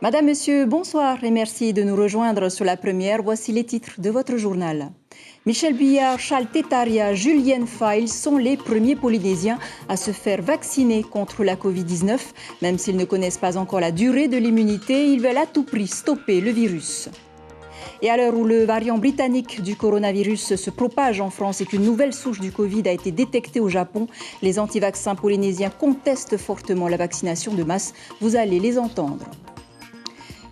Madame, Monsieur, bonsoir et merci de nous rejoindre sur la première. Voici les titres de votre journal. Michel Buyard, Charles Tetaria, Julienne Files sont les premiers Polynésiens à se faire vacciner contre la Covid-19. Même s'ils ne connaissent pas encore la durée de l'immunité, ils veulent à tout prix stopper le virus. Et à l'heure où le variant britannique du coronavirus se propage en France et qu'une nouvelle souche du Covid a été détectée au Japon, les anti-vaccins polynésiens contestent fortement la vaccination de masse. Vous allez les entendre.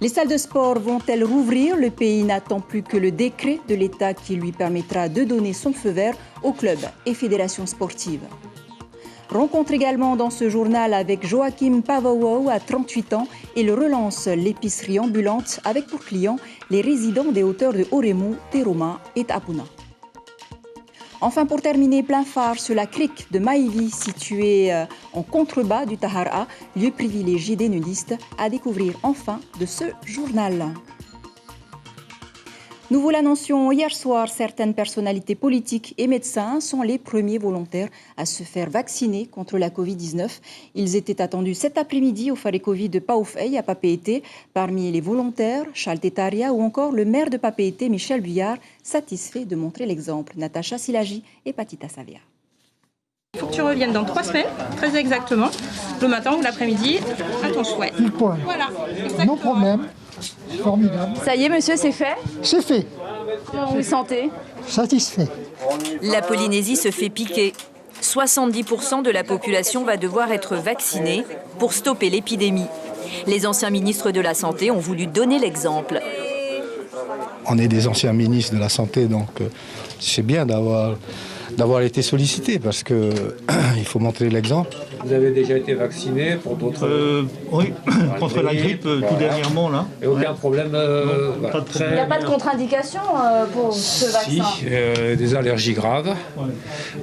Les salles de sport vont-elles rouvrir? Le pays n'attend plus que le décret de l'État qui lui permettra de donner son feu vert aux clubs et fédérations sportives. Rencontre également dans ce journal avec Joachim Pavawau à 38 ans. Il relance l'épicerie ambulante avec pour clients les résidents des hauteurs de Oremu, Teroma et Tapuna. Enfin, pour terminer, plein phare sur la crique de Maivi, située en contrebas du Tahara, lieu privilégié des nudistes, à découvrir enfin de ce journal. Nous vous l'annoncions hier soir, certaines personnalités politiques et médecins sont les premiers volontaires à se faire vacciner contre la Covid-19. Ils étaient attendus cet après-midi au Phare Covid de Paoufei à Papeete. Parmi les volontaires, Charles Tetaria ou encore le maire de Papeete, Michel Buyard, satisfait de montrer l'exemple. Natacha Silagi et Patita Savia. Il faut que tu reviennes dans 3 semaines, très exactement, le matin ou l'après-midi, à ton souhait. Du point. Voilà, Non problème. Formidable. Ça y est, monsieur, c'est fait? C'est fait. Comment vous vous sentez? Satisfait. La Polynésie se fait piquer. 70% de la population va devoir être vaccinée pour stopper l'épidémie. Les anciens ministres de la Santé ont voulu donner l'exemple. On est des anciens ministres de la Santé, donc c'est bien d'avoir été sollicité parce qu'il faut montrer l'exemple. Vous avez déjà été vacciné pour d'autres... Oui, contre la grippe tout dernièrement. Là. Et aucun problème Il n'y a pas de contre-indication pour ce vaccin? Si, des allergies graves. Ouais.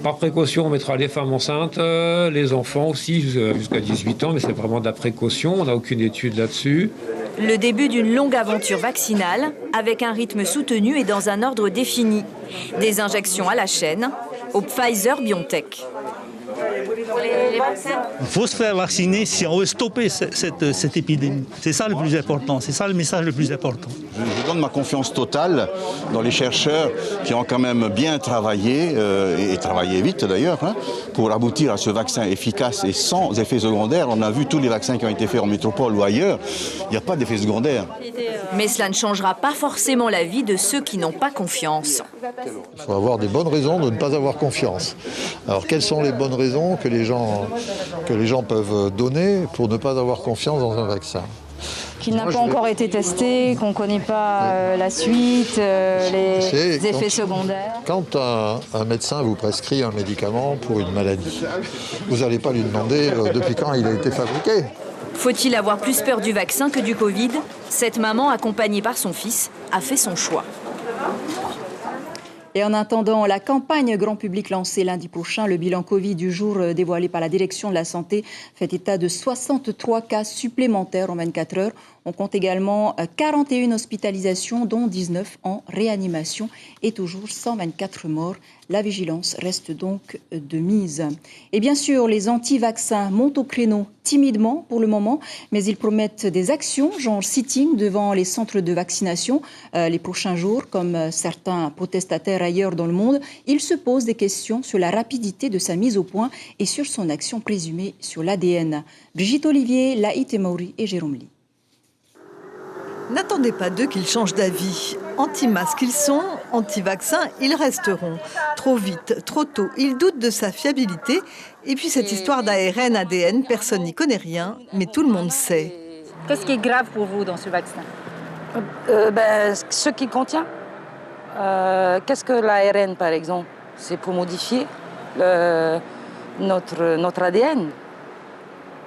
Par précaution, on mettra les femmes enceintes, les enfants aussi, jusqu'à 18 ans, mais c'est vraiment de la précaution, on n'a aucune étude là-dessus. Le début d'une longue aventure vaccinale, avec un rythme soutenu et dans un ordre défini. Des injections à la chaîne, au Pfizer-BioNTech. Il faut se faire vacciner si on veut stopper cette épidémie. C'est ça le plus important, c'est ça le message le plus important. Je donne ma confiance totale dans les chercheurs qui ont quand même bien travaillé, et travaillé vite d'ailleurs, pour aboutir à ce vaccin efficace et sans effets secondaires. On a vu tous les vaccins qui ont été faits en métropole ou ailleurs, il n'y a pas d'effets secondaires. Mais cela ne changera pas forcément la vie de ceux qui n'ont pas confiance. Il faut avoir des bonnes raisons de ne pas avoir confiance. Alors quelles sont les bonnes raisons que les gens peuvent donner pour ne pas avoir confiance dans un vaccin? Qu'il n'a pas encore été testé, qu'on ne connaît pas la suite, les effets secondaires. Quand un médecin vous prescrit un médicament pour une maladie, vous n'allez pas lui demander depuis quand il a été fabriqué. Faut-il avoir plus peur du vaccin que du Covid? Cette maman, accompagnée par son fils, a fait son choix. Et en attendant la campagne grand public lancée lundi prochain, le bilan Covid du jour dévoilé par la direction de la santé fait état de 63 cas supplémentaires en 24 heures. On compte également 41 hospitalisations, dont 19 en réanimation et toujours 124 morts. La vigilance reste donc de mise. Et bien sûr, les anti-vaccins montent au créneau timidement pour le moment, mais ils promettent des actions, genre sitting devant les centres de vaccination les prochains jours, comme certains protestataires ailleurs dans le monde. Ils se posent des questions sur la rapidité de sa mise au point et sur son action présumée sur l'ADN. Brigitte Olivier, Laït Mauri et Jérôme Lee. N'attendez pas d'eux qu'ils changent d'avis. Anti-masques ils sont, anti-vaccins ils resteront. Trop vite, trop tôt, ils doutent de sa fiabilité. Et puis cette histoire d'ARN, ADN, personne n'y connaît rien, mais tout le monde sait. Qu'est-ce qui est grave pour vous dans ce vaccin? Ce qu'il contient. Qu'est-ce que l'ARN par exemple? C'est pour modifier notre ADN.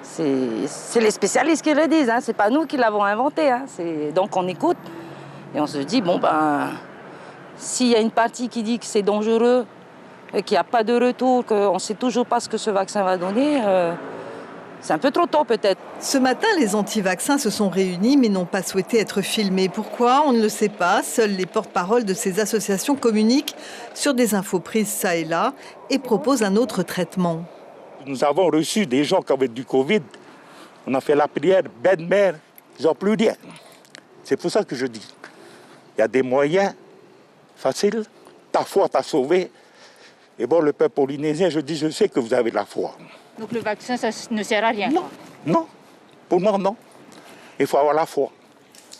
C'est les spécialistes qui le disent, c'est pas nous qui l'avons inventé. Donc on écoute et on se dit, s'il y a une partie qui dit que c'est dangereux, qu'il n'y a pas de retour, qu'on ne sait toujours pas ce que ce vaccin va donner, c'est un peu trop tôt peut-être. Ce matin, les anti-vaccins se sont réunis mais n'ont pas souhaité être filmés. Pourquoi? On ne le sait pas. Seuls les porte-paroles de ces associations communiquent sur des infos prises ça et là et proposent un autre traitement. Nous avons reçu des gens qui avaient du Covid. On a fait la prière, Ben Mère, Ils n'ont plus rien. C'est pour ça que je dis, il y a des moyens faciles. Ta foi t'a sauvé. Et bon, le peuple polynésien, je dis, je sais que vous avez de la foi. Donc le vaccin, ça ne sert à rien? Non, non. Pour moi, non. Il faut avoir la foi.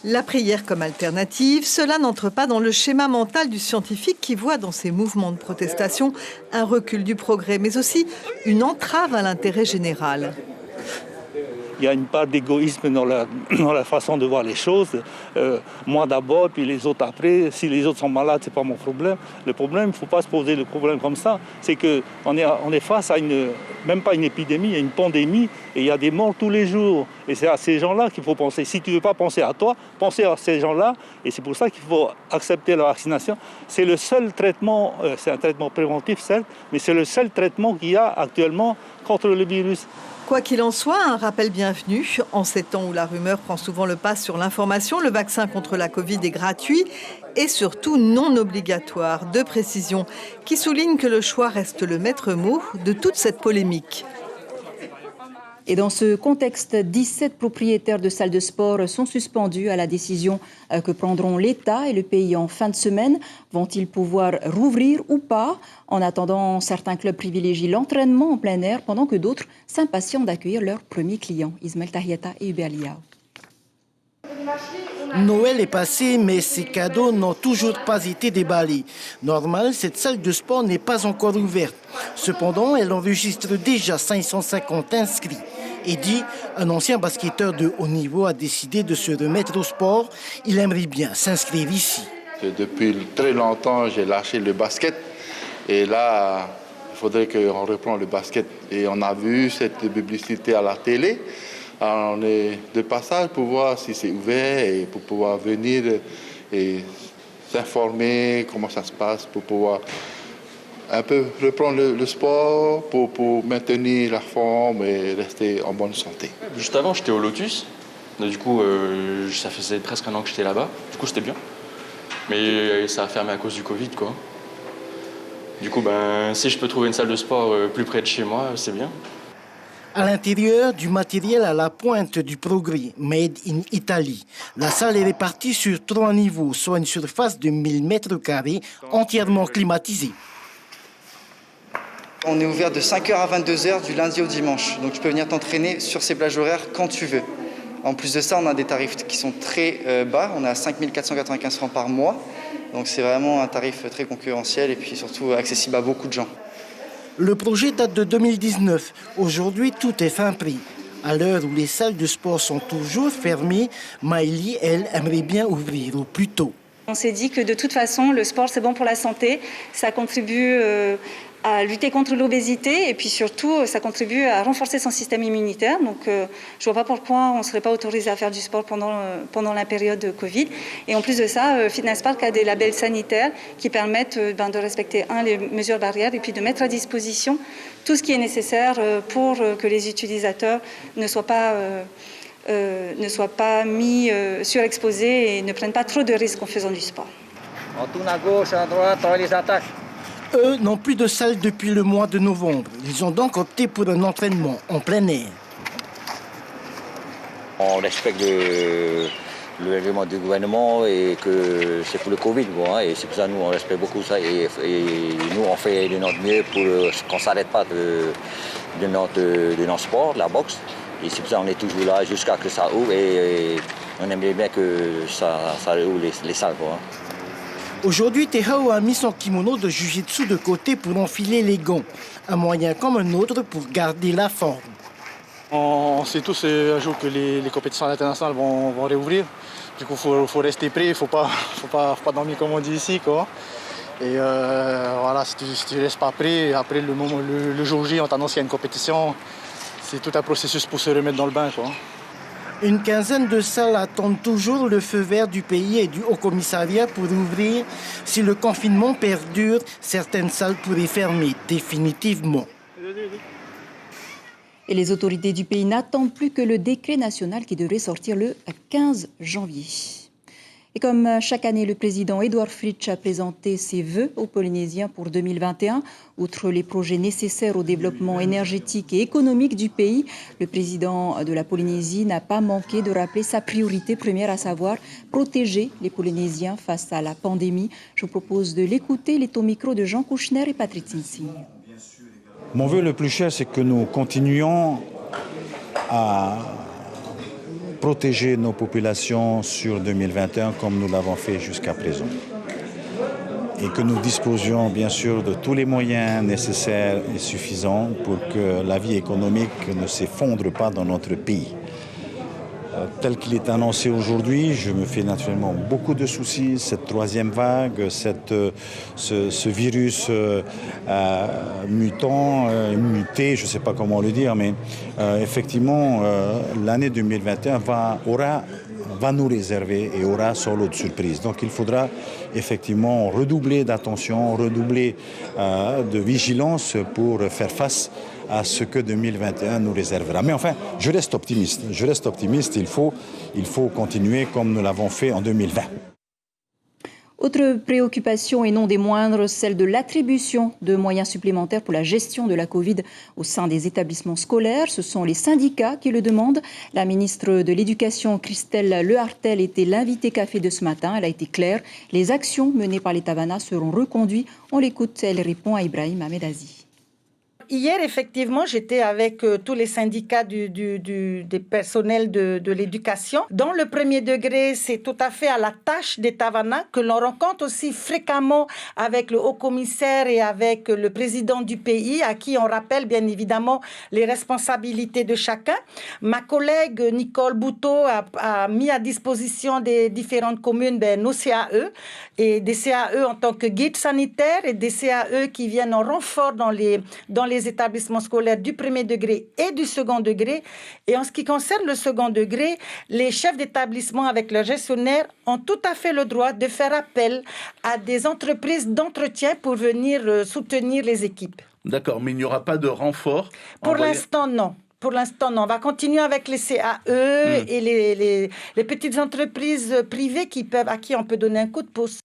La prière comme alternative, cela n'entre pas dans le schéma mental du scientifique qui voit dans ces mouvements de protestation un recul du progrès, mais aussi une entrave à l'intérêt général. Il y a une part d'égoïsme dans la façon de voir les choses. Moi d'abord, puis les autres après. Si les autres sont malades, ce n'est pas mon problème. Le problème, il ne faut pas se poser le problème comme ça. C'est qu'on est face à même pas une épidémie, à une pandémie. Et il y a des morts tous les jours. Et c'est à ces gens-là qu'il faut penser. Si tu ne veux pas penser à toi, pensez à ces gens-là. Et c'est pour ça qu'il faut accepter la vaccination. C'est le seul traitement, c'est un traitement préventif certes, mais c'est le seul traitement qu'il y a actuellement contre le virus. Quoi qu'il en soit, un rappel bienvenu. En ces temps où la rumeur prend souvent le pas sur l'information, le vaccin contre la Covid est gratuit et surtout non obligatoire. Deux précisions qui soulignent que le choix reste le maître mot de toute cette polémique. Et dans ce contexte, 17 propriétaires de salles de sport sont suspendus à la décision que prendront l'État et le pays en fin de semaine. Vont-ils pouvoir rouvrir ou pas? En attendant, certains clubs privilégient l'entraînement en plein air pendant que d'autres s'impatientent d'accueillir leurs premiers clients. Ismaël Tahieta et Hubert Liao. Noël est passé, mais ces cadeaux n'ont toujours pas été déballés. Normal, cette salle de sport n'est pas encore ouverte. Cependant, elle enregistre déjà 550 inscrits. Eddy, un ancien basketteur de haut niveau, a décidé de se remettre au sport. Il aimerait bien s'inscrire ici. Depuis très longtemps, j'ai lâché le basket. Et là, il faudrait qu'on reprenne le basket. Et on a vu cette publicité à la télé. Alors on est de passage pour voir si c'est ouvert et pour pouvoir venir et s'informer comment ça se passe, pour pouvoir un peu reprendre le sport, pour maintenir la forme et rester en bonne santé. Juste avant, j'étais au Lotus. Du coup, ça faisait presque un an que j'étais là-bas. Du coup, c'était bien. Mais ça a fermé à cause du Covid, quoi. Du coup, si je peux trouver une salle de sport plus près de chez moi, c'est bien. À l'intérieur, du matériel à la pointe du progrès, made in Italy. La salle est répartie sur 3 niveaux, soit une surface de 1000 mètres carrés entièrement climatisée. On est ouvert de 5h à 22h du lundi au dimanche. Donc tu peux venir t'entraîner sur ces plages horaires quand tu veux. En plus de ça, on a des tarifs qui sont très bas. On est à 5 495 francs par mois. Donc c'est vraiment un tarif très concurrentiel et puis surtout accessible à beaucoup de gens. Le projet date de 2019. Aujourd'hui, tout est fin prix. À l'heure où les salles de sport sont toujours fermées, Maëlie, elle, aimerait bien ouvrir au plus tôt. On s'est dit que de toute façon, le sport, c'est bon pour la santé. Ça contribue à lutter contre l'obésité et puis surtout, ça contribue à renforcer son système immunitaire. Donc, je ne vois pas pourquoi on ne serait pas autorisé à faire du sport pendant la période de Covid. Et en plus de ça, Fitness Park a des labels sanitaires qui permettent de respecter, les mesures barrières et puis de mettre à disposition tout ce qui est nécessaire pour que les utilisateurs ne soient pas mis surexposés et ne prennent pas trop de risques en faisant du sport. On tourne à gauche, à droite, on les attaque. Eux n'ont plus de salle depuis le mois de novembre. Ils ont donc opté pour un entraînement en plein air. On respecte le règlement du gouvernement et que c'est pour le Covid. Et c'est pour ça que nous, on respecte beaucoup ça. Et nous, on fait de notre mieux pour qu'on ne s'arrête pas de notre sport, la boxe. Et c'est pour ça qu'on est toujours là jusqu'à ce que ça ouvre. Et on aimerait bien que ça ouvre les salles. Aujourd'hui, Tehao a mis son kimono de jiu-jitsu de côté pour enfiler les gants. Un moyen comme un autre pour garder la forme. On sait tous un jour que les compétitions internationales vont réouvrir. Du coup, il faut rester prêt, il ne faut pas dormir comme on dit ici, quoi. Et voilà, si tu ne restes pas prêt, après le jour J, on t'annonce qu'il y a une compétition, c'est tout un processus pour se remettre dans le bain, quoi. Une quinzaine de salles attendent toujours le feu vert du pays et du Haut-Commissariat pour ouvrir. Si le confinement perdure, certaines salles pourraient fermer définitivement. Et les autorités du pays n'attendent plus que le décret national qui devrait sortir le 15 janvier. Et comme chaque année, le président Edouard Fritsch a présenté ses vœux aux Polynésiens pour 2021. Outre les projets nécessaires au développement énergétique et économique du pays, le président de la Polynésie n'a pas manqué de rappeler sa priorité première, à savoir protéger les Polynésiens face à la pandémie. Je vous propose de l'écouter. Il est au micro de Jean Kouchner et Patrick Tsinsing. Mon vœu le plus cher, c'est que nous continuions à protéger nos populations sur 2021 comme nous l'avons fait jusqu'à présent. Et que nous disposions bien sûr de tous les moyens nécessaires et suffisants pour que la vie économique ne s'effondre pas dans notre pays. Tel qu'il est annoncé aujourd'hui, je me fais naturellement beaucoup de soucis. Cette troisième vague, ce virus mutant, muté, je ne sais pas comment le dire, mais effectivement, l'année 2021 va nous réserver et aura son lot de surprises. Donc il faudra effectivement redoubler d'attention, redoubler de vigilance pour faire face à ce que 2021 nous réservera. Mais enfin, je reste optimiste. Il faut continuer comme nous l'avons fait en 2020. Autre préoccupation et non des moindres, celle de l'attribution de moyens supplémentaires pour la gestion de la Covid au sein des établissements scolaires. Ce sont les syndicats qui le demandent. La ministre de l'Éducation, Christelle Lehartel, était l'invitée café de ce matin. Elle a été claire. Les actions menées par les Tavana seront reconduites. On l'écoute, elle répond à Ibrahim Ahmedazi. Hier, effectivement, j'étais avec tous les syndicats des personnels de l'éducation. Dans le premier degré, c'est tout à fait à la tâche des Tavana que l'on rencontre aussi fréquemment avec le haut-commissaire et avec le président du pays, à qui on rappelle bien évidemment les responsabilités de chacun. Ma collègue Nicole Bouteau a mis à disposition des différentes communes nos CAE, et des CAE en tant que guide sanitaire et des CAE qui viennent en renfort dans les établissements scolaires du premier degré et du second degré. Et en ce qui concerne le second degré, les chefs d'établissement avec leurs gestionnaires ont tout à fait le droit de faire appel à des entreprises d'entretien pour venir soutenir les équipes. D'accord, mais il n'y aura pas de renfort? Pour l'instant, non. Pour l'instant, non. On va continuer avec les CAE et les petites entreprises privées à qui on peut donner un coup de pouce.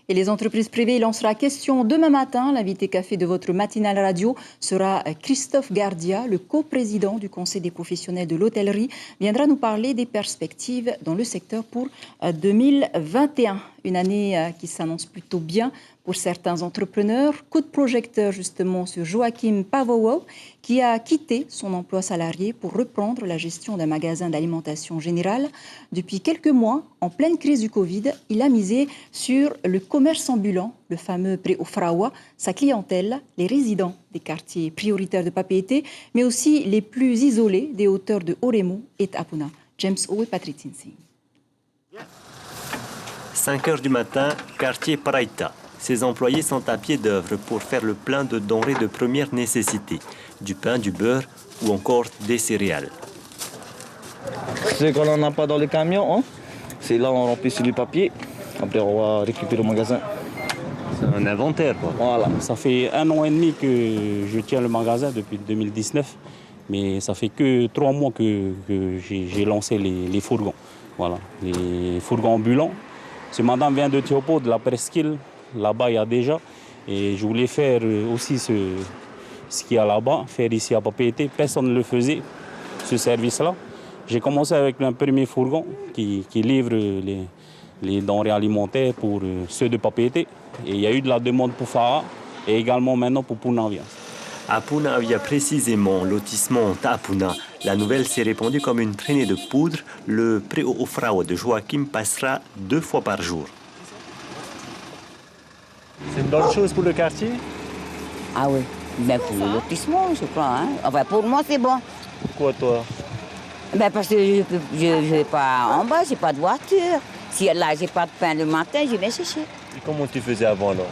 Et les entreprises privées, il en sera question demain matin. L'invité café de votre matinale radio sera Christophe Gardia, le coprésident du Conseil des professionnels de l'hôtellerie, viendra nous parler des perspectives dans le secteur pour 2021. Une année qui s'annonce plutôt bien pour certains entrepreneurs. Coup de projecteur justement sur Joachim Pavowo, qui a quitté son emploi salarié pour reprendre la gestion d'un magasin d'alimentation générale. Depuis quelques mois, en pleine crise du Covid, il a misé sur le commerce ambulant, le fameux Pré-Ofrawa, sa clientèle, les résidents des quartiers prioritaires de Papeete, mais aussi les plus isolés des hauteurs de Oremu et Apuna. James O et Patrick Tsinsing. 5 heures du matin, quartier Paraita. Ses employés sont à pied d'œuvre pour faire le plein de denrées de première nécessité, du pain, du beurre ou encore des céréales. Ce qu'on n'a pas dans le camion, hein, c'est là on remplit sur le papier, après on va récupérer au magasin. C'est un inventaire, quoi. Voilà. Ça fait 1 an et demi que je tiens le magasin depuis 2019, mais ça fait que 3 mois que j'ai lancé les fourgons. Voilà, les fourgons ambulants. Ce madame vient de Tiopo, de la presqu'île. Là-bas, il y a déjà. Et je voulais faire aussi ce qu'il y a là-bas, faire ici à Papeete. Personne ne le faisait, ce service-là. J'ai commencé avec un premier fourgon qui livre les denrées alimentaires pour ceux de Papeete. Et il y a eu de la demande pour Fara et également maintenant pour Punavia. À Punavia, précisément, lotissement Tapuna, la nouvelle s'est répandue comme une traînée de poudre. Le Pré-Ofrawa de Joachim passera 2 fois par jour. C'est une bonne chose pour le quartier? Ah oui, ben pour le lotissement, je crois. Hein. Enfin, pour moi, c'est bon. Pourquoi toi? Ben parce que je ne vais pas en bas, j'ai pas de voiture. Si là, j'ai pas de pain le matin, je vais chercher. Et comment tu faisais avant, là?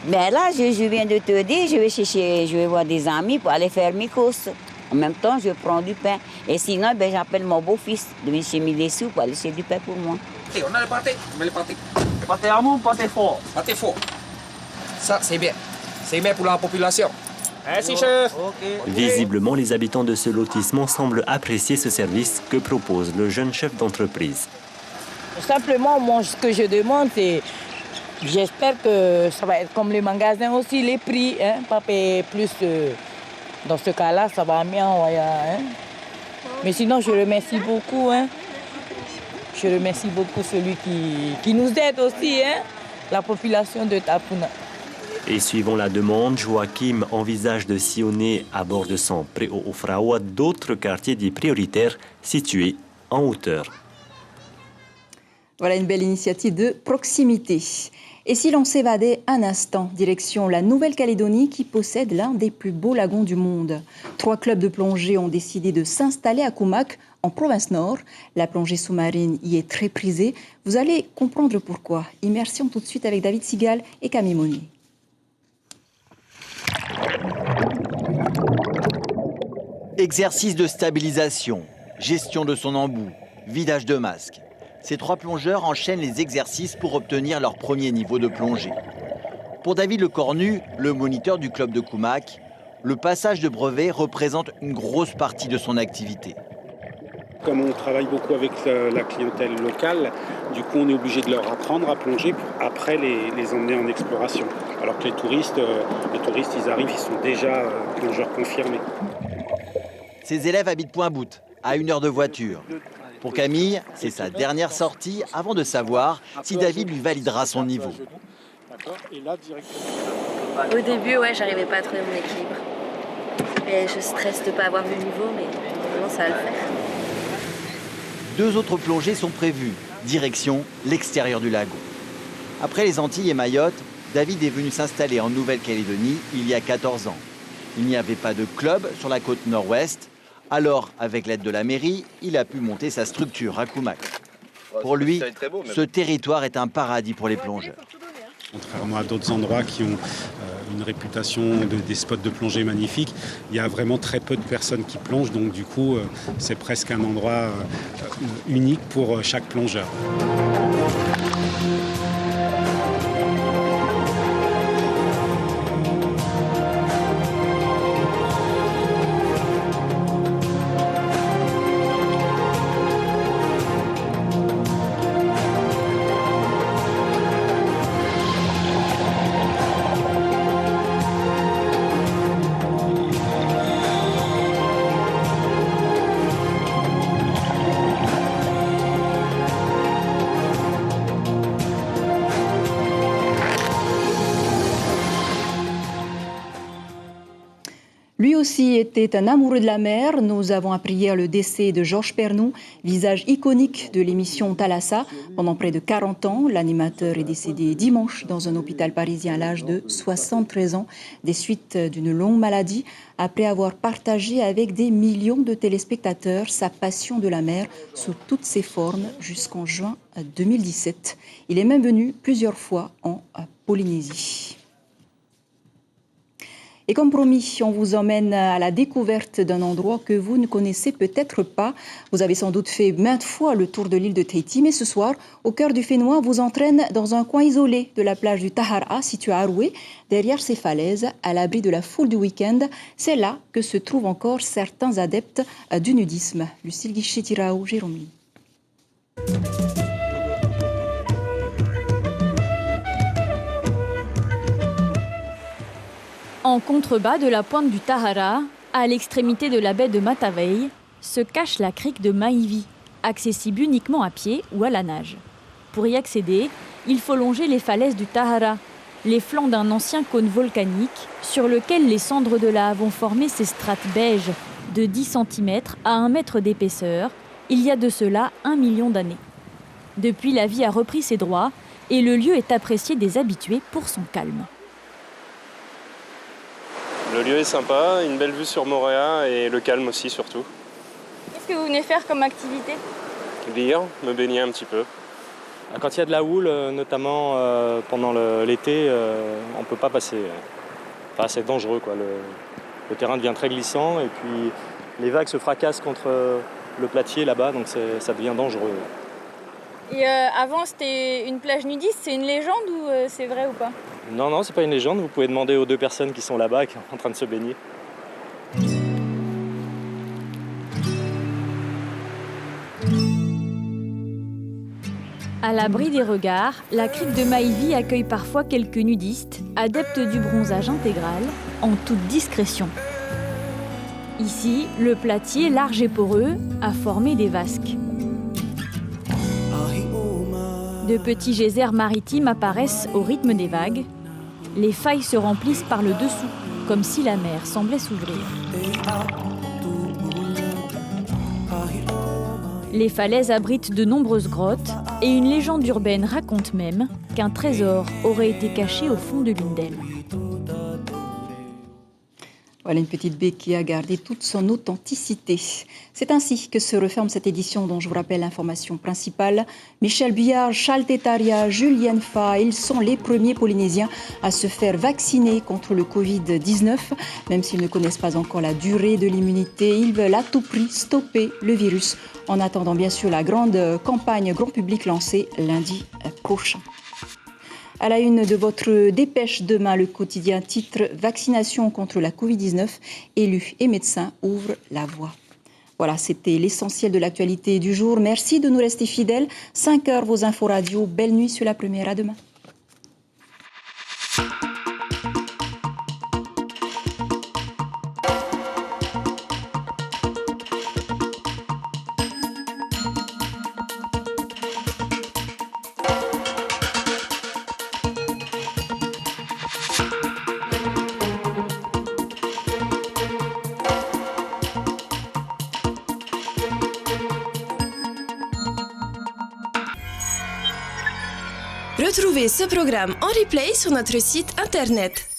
Ben là, je viens de te dire, je vais voir des amis pour aller faire mes courses. En même temps, je prends du pain. Et sinon, ben, j'appelle mon beau-fils de me mis des sous pour aller chercher du pain pour moi. Et on a le pâté, Pâté à mou, pâté fort. Pâté fort. Ça, c'est bien. C'est bien pour la population. Merci, chef. Visiblement, les habitants de ce lotissement semblent apprécier ce service que propose le jeune chef d'entreprise. Simplement, moi, ce que je demande, c'est... J'espère que ça va être comme les magasins aussi, les prix, hein, pas payer plus. Dans ce cas-là, ça va mieux. Hein. Mais sinon, je remercie beaucoup. Hein. Je remercie beaucoup celui qui nous aide aussi, hein, la population de Tapuna. Et suivant la demande, Joachim envisage de sillonner à bord de son Préau Ofraoua d'autres quartiers dits prioritaires situés en hauteur. Voilà une belle initiative de proximité. Et si l'on s'évadait un instant, direction la Nouvelle-Calédonie qui possède l'un des plus beaux lagons du monde. 3 clubs de plongée ont décidé de s'installer à Kumak, en province nord. La plongée sous-marine y est très prisée. Vous allez comprendre pourquoi. Immersion tout de suite avec David Sigal et Camille Monnier. Exercice de stabilisation, gestion de son embout, vidage de masque. Ces 3 plongeurs enchaînent les exercices pour obtenir leur premier niveau de plongée. Pour David Lecornu, le moniteur du club de Kumak, le passage de brevet représente une grosse partie de son activité. Comme on travaille beaucoup avec la clientèle locale, du coup on est obligé de leur apprendre à plonger pour après les emmener en exploration. Alors que les touristes ils arrivent, ils sont déjà plongeurs confirmés. Ces élèves habitent Point-Bout, à 1 heure de voiture. Pour Camille, c'est sa dernière sortie avant de savoir si David lui validera son niveau. Au début, j'arrivais pas à trouver mon équilibre. Et je stresse de ne pas avoir le niveau, mais vraiment, ça va le faire. 2 autres plongées sont prévues, direction l'extérieur du lagon. Après les Antilles et Mayotte, David est venu s'installer en Nouvelle-Calédonie il y a 14 ans. Il n'y avait pas de club sur la côte nord-ouest. Alors, avec l'aide de la mairie, il a pu monter sa structure à Kumak. Pour lui, ce territoire est un paradis pour les plongeurs. Contrairement à d'autres endroits qui ont une réputation des spots de plongée magnifiques, il y a vraiment très peu de personnes qui plongent. Donc du coup, c'est presque un endroit unique pour chaque plongeur. Lui aussi était un amoureux de la mer. Nous avons appris hier le décès de Georges Pernou, visage iconique de l'émission Thalassa. Pendant près de 40 ans, l'animateur est décédé dimanche dans un hôpital parisien à l'âge de 73 ans, des suites d'une longue maladie, après avoir partagé avec des millions de téléspectateurs sa passion de la mer sous toutes ses formes jusqu'en juin 2017. Il est même venu plusieurs fois en Polynésie. Et comme promis, on vous emmène à la découverte d'un endroit que vous ne connaissez peut-être pas. Vous avez sans doute fait maintes fois le tour de l'île de Tahiti, mais ce soir, au cœur du Fénois, vous entraîne dans un coin isolé de la plage du Tahara, situé à Aroué, derrière ces falaises, à l'abri de la foule du week-end. C'est là que se trouvent encore certains adeptes du nudisme. Lucille Guichet-Tirao, Jérôme. En contrebas de la pointe du Tahara, à l'extrémité de la baie de Matavai, se cache la crique de Maivi, accessible uniquement à pied ou à la nage. Pour y accéder, il faut longer les falaises du Tahara, les flancs d'un ancien cône volcanique sur lequel les cendres de lave ont formé ces strates beiges de 10 cm à 1 mètre d'épaisseur, il y a de cela 1 million d'années. Depuis, la vie a repris ses droits et le lieu est apprécié des habitués pour son calme. Le lieu est sympa, une belle vue sur Moorea et le calme aussi surtout. Qu'est-ce que vous venez faire comme activité ? Lire, me baigner un petit peu. Quand il y a de la houle, notamment pendant l'été, on ne peut pas passer. Enfin, c'est dangereux, quoi. Le terrain devient très glissant et puis les vagues se fracassent contre le platier là-bas, donc ça devient dangereux. Et avant, c'était une plage nudiste, c'est une légende ou c'est vrai ou pas ? Non, c'est pas une légende. Vous pouvez demander aux 2 personnes qui sont là-bas, qui sont en train de se baigner. À l'abri des regards, la crique de Maïvi accueille parfois quelques nudistes, adeptes du bronzage intégral, en toute discrétion. Ici, le platier, large et poreux, a formé des vasques. De petits geysers maritimes apparaissent au rythme des vagues. Les failles se remplissent par le dessous, comme si la mer semblait s'ouvrir. Les falaises abritent de nombreuses grottes et une légende urbaine raconte même qu'un trésor aurait été caché au fond de l'une d'elles. Voilà une petite baie qui a gardé toute son authenticité. C'est ainsi que se referme cette édition dont je vous rappelle l'information principale. Michel Buyard, Charles Tetaria, Julienne Fa, ils sont les premiers Polynésiens à se faire vacciner contre le Covid-19. Même s'ils ne connaissent pas encore la durée de l'immunité, ils veulent à tout prix stopper le virus en attendant bien sûr la grande campagne grand public lancée lundi prochain. À la une de votre dépêche demain, le quotidien titre « Vaccination contre la Covid-19, élus et médecins ouvrent la voie ». Voilà, c'était l'essentiel de l'actualité du jour. Merci de nous rester fidèles. 5 heures, vos infos radio. Belle nuit sur la première. À demain. Retrouvez ce programme en replay sur notre site internet